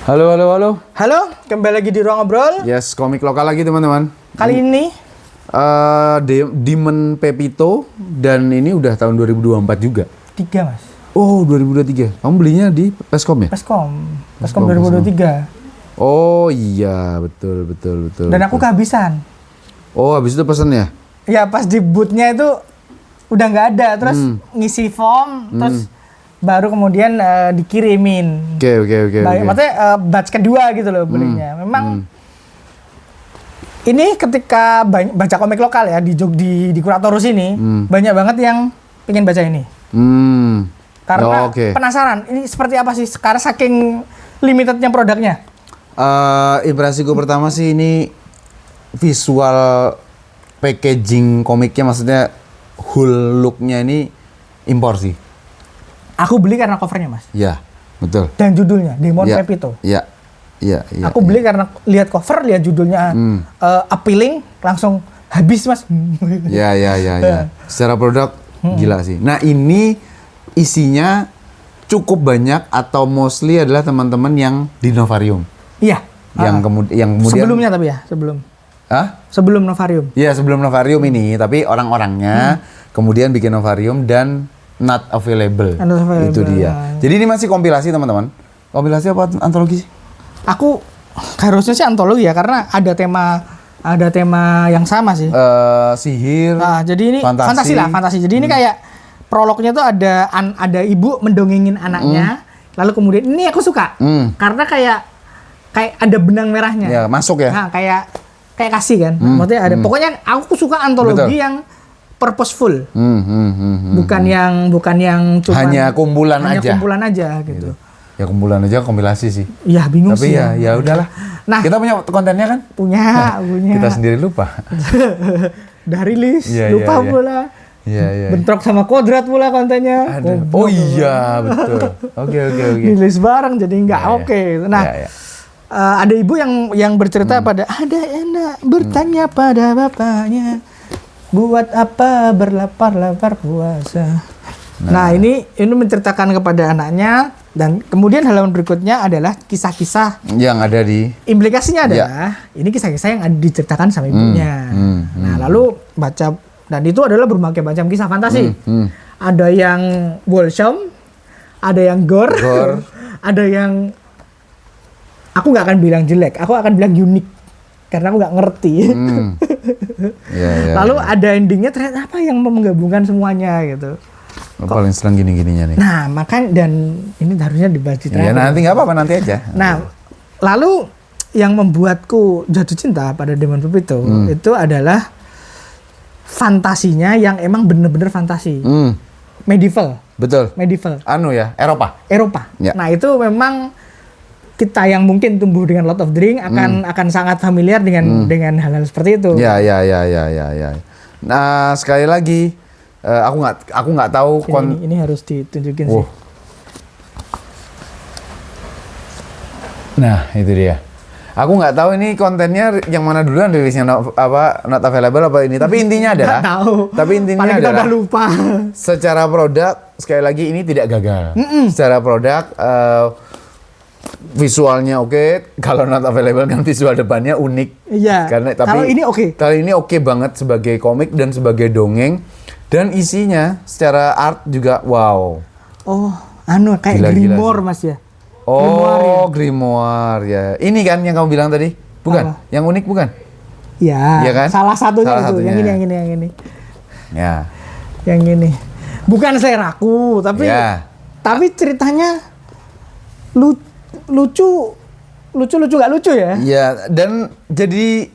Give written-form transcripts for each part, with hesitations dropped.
Halo, halo, halo. Halo, kembali lagi di Ruang Ngobrol. Yes, komik lokal lagi teman-teman. Kali ini Demon Pepito dan ini udah tahun 2024 juga. 3 mas. Oh, 2023. Kamu belinya di Peskom ya? Peskom 2023. Oh iya, betul. Dan aku kehabisan. Oh, habis itu pesen ya? Ya pas di bootnya itu udah nggak ada, terus ngisi form, terus baru kemudian dikirimin. Oke. Maksudnya batch kedua gitu loh belinya. Memang ini ketika baca komik lokal ya di Kuratorus ini banyak banget yang pengen baca ini. Karena penasaran ini seperti apa sih karena saking limitednya produknya. Impresiku pertama sih ini visual packaging komiknya, maksudnya whole look-nya ini impor sih. Aku beli karena covernya mas. Ya, betul. Dan judulnya Demon Pepito. Iya. Aku beli karena lihat cover, lihat judulnya appealing, langsung habis mas. Ya. Secara produk gila sih. Nah ini isinya cukup banyak atau mostly adalah teman-teman yang di Novarium. Iya. Yang kemudian sebelumnya tapi ya sebelum. Hah? Sebelum Novarium. Iya sebelum Novarium ini, tapi orang-orangnya kemudian bikin Novarium dan not available. Itu dia. Jadi ini masih kompilasi teman-teman. Kompilasi apa antologi sih? Aku harusnya sih antologi ya karena ada tema yang sama sih. Sihir. Nah, jadi ini fantasi. Jadi ini kayak prolognya tuh ada ibu mendongengin anaknya. Lalu kemudian ini aku suka karena kayak ada benang merahnya. Ya, masuk ya. Nah, kayak kasih kan. Maksudnya ada. Pokoknya aku suka antologi yang purposeful. Bukan yang cuma hanya kumpulan aja gitu. Ya kumpulan aja kompilasi sih. Iya bingung tapi sih. Tapi ya udahlah. Nah, kita punya kontennya kan? Punya. Kita sendiri lupa. Udah rilis, lupa pula. Iya. Bentrok sama kodrat pula kontennya. Oh iya, betul. Oke. Rilis bareng jadi nggak oke. Nah, ada ibu yang bercerita pada ada anak bertanya pada bapaknya, buat apa berlapar-lapar puasa. Nah ini menceritakan kepada anaknya. Dan kemudian halaman berikutnya adalah kisah-kisah yang ada di implikasinya adalah ini kisah-kisah yang diceritakan sama ibunya. Nah lalu baca, dan itu adalah berbagai macam kisah fantasi. Ada yang wholesome, ada yang gore. Ada yang aku nggak akan bilang jelek, aku akan bilang unik karena aku nggak ngerti. Lalu ada endingnya ternyata apa yang menggabungkan semuanya gitu. Paling senang gini-gininya nih. Nah, makanya dan ini harusnya dibahas di terakhir. Ya nanti nggak apa-apa, nanti aja. Nah, lalu yang membuatku jatuh cinta pada Demon Pepito itu adalah fantasinya yang emang bener-bener fantasi. Medieval. Betul. Medieval. Eropa. Ya. Nah, itu memang kita yang mungkin tumbuh dengan Lord of the Ring akan sangat familiar dengan hal-hal seperti itu. Ya. Nah, sekali lagi aku nggak tahu ini harus ditunjukin sih. Nah itu dia. Aku nggak tahu ini kontennya yang mana duluan rilisnya not available apa ini. Tapi intinya adalah. Nggak tahu. Tapi intinya paling kita adalah. Udah lupa. Secara produk sekali lagi ini tidak gagal. Secara produk visualnya oke. Kalau not available kan visual depannya unik. Iya. Tapi kalau ini oke. Kali ini oke banget sebagai komik dan sebagai dongeng. Dan isinya secara art juga wow. Oh, kayak grimoire mas ya? Oh, grimoire ya. Ini kan yang kamu bilang tadi? Bukan? Apa? Yang unik bukan? Ya, kan? Salah satunya. Yang ini. Ya. Yang ini. Bukan seleraku, tapi ceritanya lucu gak lucu ya? Iya, dan jadi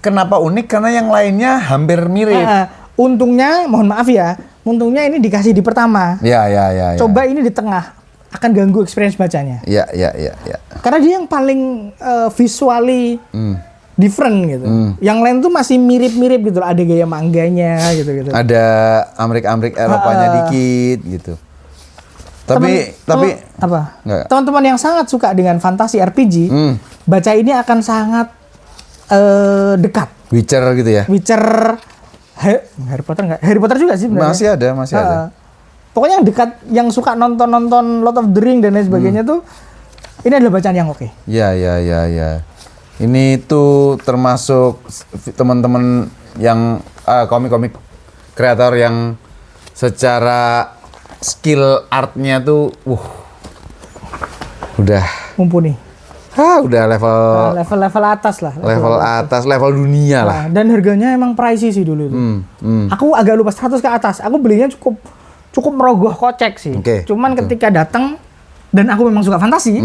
kenapa unik? Karena yang lainnya hampir mirip. Untungnya, mohon maaf ya, ini dikasih di pertama. Ya. Coba ini di tengah, akan ganggu experience bacanya. Ya. Karena dia yang paling visually different gitu. Yang lain tuh masih mirip-mirip gitu, ada gaya mangganya gitu. Ada Amrik Eropanya dikit gitu. Tapi apa? Teman-teman yang sangat suka dengan fantasi RPG, baca ini akan sangat dekat. Witcher gitu ya? Witcher. Harry Potter nggak? Harry Potter juga sih sebenarnya. Masih ada. Pokoknya yang dekat, yang suka nonton Lord of the Ring dan lain sebagainya tuh Ini adalah bacaan yang oke. Ya. Ini tuh termasuk teman-teman yang komik-komik kreator yang secara skill artnya tuh, udah mumpuni. Udah level atas lah. Level atas, level dunia lah. Dan harganya emang pricey sih dulu tuh. Aku agak lupa 100 ke atas. Aku belinya cukup merogoh kocek sih. Cuman ketika datang dan aku memang suka fantasi,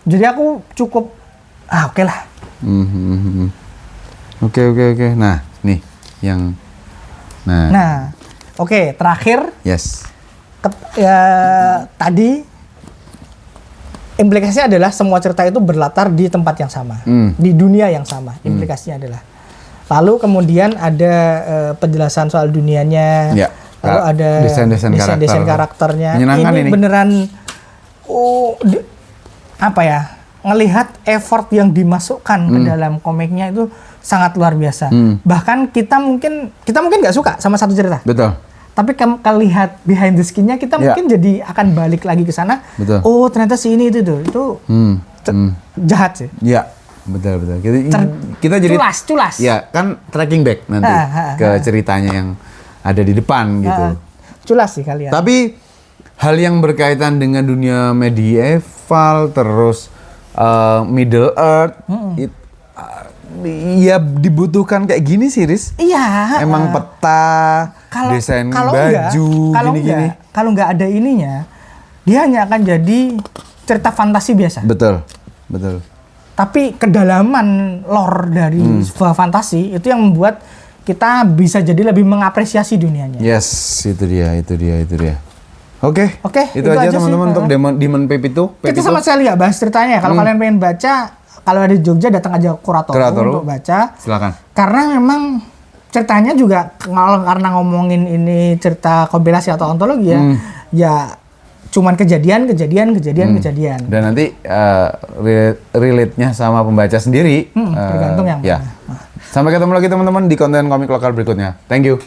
jadi aku cukup oke lah. Oke. Nah, nih yang terakhir. Yes. Tadi implikasinya adalah semua cerita itu berlatar di tempat yang sama, di dunia yang sama. Implikasinya adalah. Lalu kemudian ada penjelasan soal dunianya, lalu ada desain karakternya. Ini beneran, ngelihat effort yang dimasukkan ke dalam komiknya itu sangat luar biasa. Bahkan kita mungkin nggak suka sama satu cerita. Betul. Tapi kalau lihat behind the skin-nya, kita mungkin jadi akan balik lagi ke sana. Betul. Oh, ternyata si ini itu jahat sih. Iya, betul. Kita jadi culas. Ya, kan tracking back nanti ke ceritanya yang ada di depan gitu. Culas sih kalian. Tapi hal yang berkaitan dengan dunia medieval terus Middle Earth ya dibutuhkan kayak gini sih, Riz. Iya. Emang peta, desain baju, gini-gini. Kalau nggak ada ininya, dia hanya akan jadi cerita fantasi biasa. Betul. Tapi kedalaman lore dari sebuah fantasi itu yang membuat kita bisa jadi lebih mengapresiasi dunianya. Yes, itu dia. Oke, itu aja teman-teman untuk Demon Pep itu. Kita sama sekali nggak bahas ceritanya. Kalau kalian pengen baca, kalau ada di Jogja datang aja kurator untuk baca. Silakan. Karena memang ceritanya juga karena ngomongin ini cerita kompilasi atau ontologi ya cuman kejadian. Dan nanti relate-nya sama pembaca sendiri. Tergantung yang ya. Sampai ketemu lagi teman-teman di konten komik lokal berikutnya. Thank you.